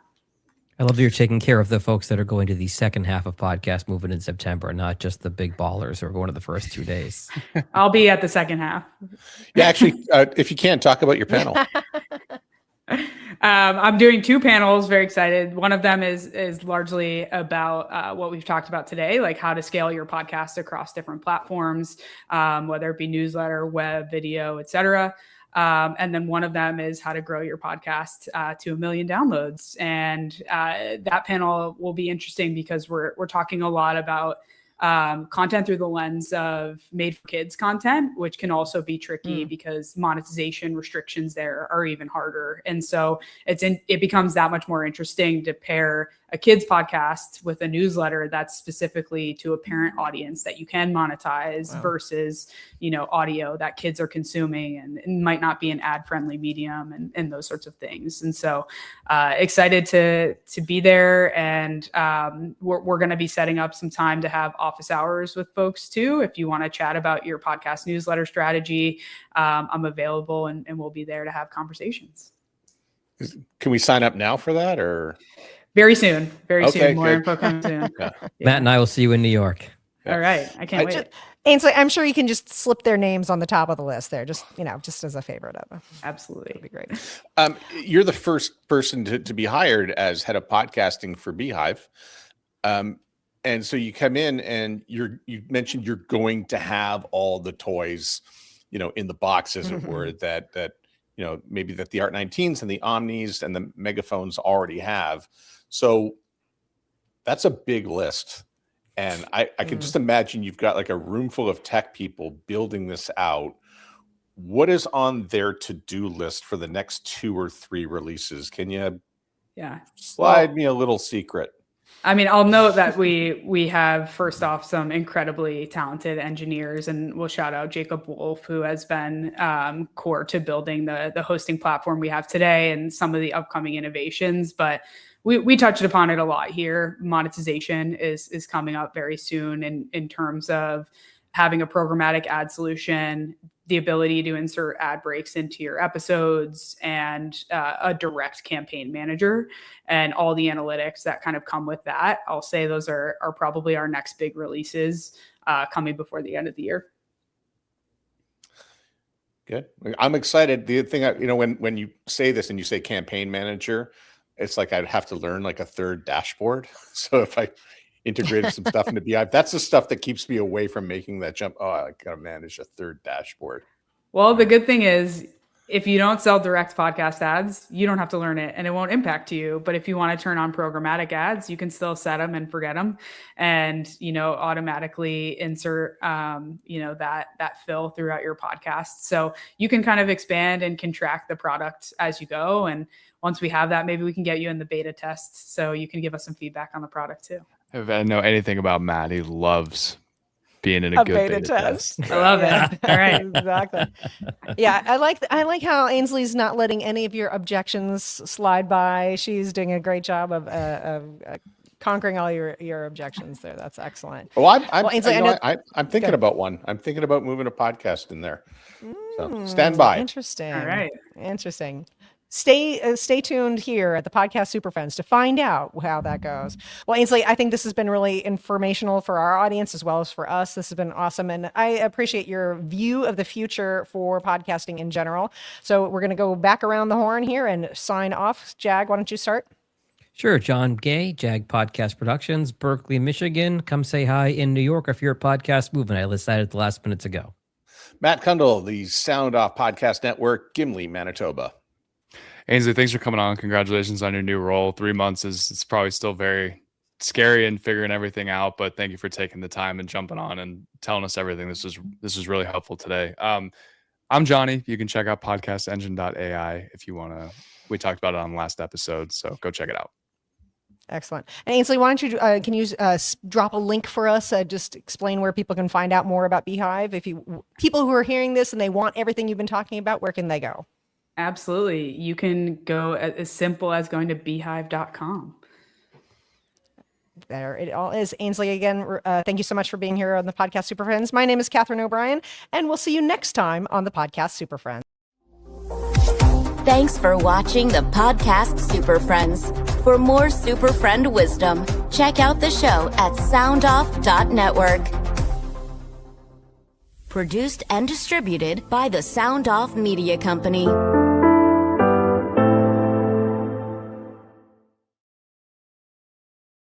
I love that you're taking care of the folks that are going to the second half of Podcast Movement in September, not just the big ballers who are going to the first 2 days. I'll be at the second half. Yeah, actually, if you can, talk about your panel. I'm doing 2 panels. Very excited. One of them is largely about what we've talked about today, like how to scale your podcast across different platforms, whether it be newsletter, web, video, etc. And then one of them is how to grow your podcast to 1 million downloads. And that panel will be interesting because we're talking a lot about content through the lens of made for kids content, which can also be tricky because monetization restrictions there are even harder. And so it becomes that much more interesting to pair a kids podcast with a newsletter that's specifically to a parent audience that you can monetize versus, audio that kids are consuming and might not be an ad friendly medium and those sorts of things. And so excited to be there. And we're going to be setting up some time to have office hours with folks too. If you want to chat about your podcast newsletter strategy, I'm available and we'll be there to have conversations. Can we sign up now for that or? Very soon. Very Okay, soon. More good. info coming soon. Yeah. Matt and I will see you in New York. All right. I can't wait. Ainsley, I'm sure you can just slip their names on the top of the list there, just as a favorite of them. Absolutely. That'd be great. You're the first person to be hired as head of podcasting for Beehiiv. And so you come in and you mentioned you're going to have all the toys, in the box, as it were, that maybe that the Art19s and the Omnis and the megaphones already have. So that's a big list. And I can just imagine you've got like a room full of tech people building this out. What is on their to-do list for the next 2 or 3 releases? Can you slide me a little secret? I mean, I'll note that we have, first off, some incredibly talented engineers, and we'll shout out Jacob Wolf, who has been core to building the hosting platform we have today and some of the upcoming innovations. But we touched upon it a lot here. Monetization is coming up very soon in terms of having a programmatic ad solution, the ability to insert ad breaks into your episodes, and a direct campaign manager, and all the analytics that kind of come with that. I'll say those are probably our next big releases coming before the end of the year. Good. I'm excited. The thing, when you say this and you say campaign manager, it's like I'd have to learn like a third dashboard. So if I integrated some stuff into Beehiiv, that's the stuff that keeps me away from making that jump. Oh, I got to manage a third dashboard. Well, the good thing is if you don't sell direct podcast ads, you don't have to learn it and it won't impact you. But if you want to turn on programmatic ads, you can still set them and forget them and, automatically insert, that fill throughout your podcast. So you can kind of expand and contract the product as you go. And once we have that, maybe we can get you in the beta tests so you can give us some feedback on the product too. If I know anything about Matt, he loves being in a good beta test. I love it. All right. Exactly. Yeah, I like how Ainsley's not letting any of your objections slide by. She's doing a great job of conquering all your objections there. That's excellent. Well, Ainsley, I'm thinking about one. I'm thinking about moving a podcast in there. So stand by. Interesting. All right. Interesting. Stay tuned here at the Podcast Superfriends to find out how that goes. Well, Ainsley, I think this has been really informational for our audience as well as for us. This has been awesome. And I appreciate your view of the future for podcasting in general. So we're going to go back around the horn here and sign off. Jag, why don't you start? Sure. John Gay, Jag Podcast Productions, Berkeley, Michigan. Come say hi in New York if you're a podcast movement. I decided the last minutes ago. Matt Kundle, the Sound Off Podcast Network, Gimli, Manitoba. Ainsley, thanks for coming on. Congratulations on your new role. 3 months it's probably still very scary and figuring everything out, but thank you for taking the time and jumping on and telling us everything. This was really helpful today. I'm Johnny. You can check out podcastengine.ai if you want to. We talked about it on the last episode, so go check it out. Excellent. And Ainsley, why don't you can you drop a link for us? Just explain where people can find out more about Beehiiv. If people who are hearing this and they want everything you've been talking about, where can they go? Absolutely. You can go as simple as going to beehiiv.com. There it all is. Ainsley, again, thank you so much for being here on the Podcast Super Friends. My name is Catherine O'Brien, and we'll see you next time on the Podcast Super Friends. Thanks for watching the Podcast Super Friends. For more Super Friend wisdom, check out the show at soundoff.network. Produced and distributed by the Sound Off Media Company.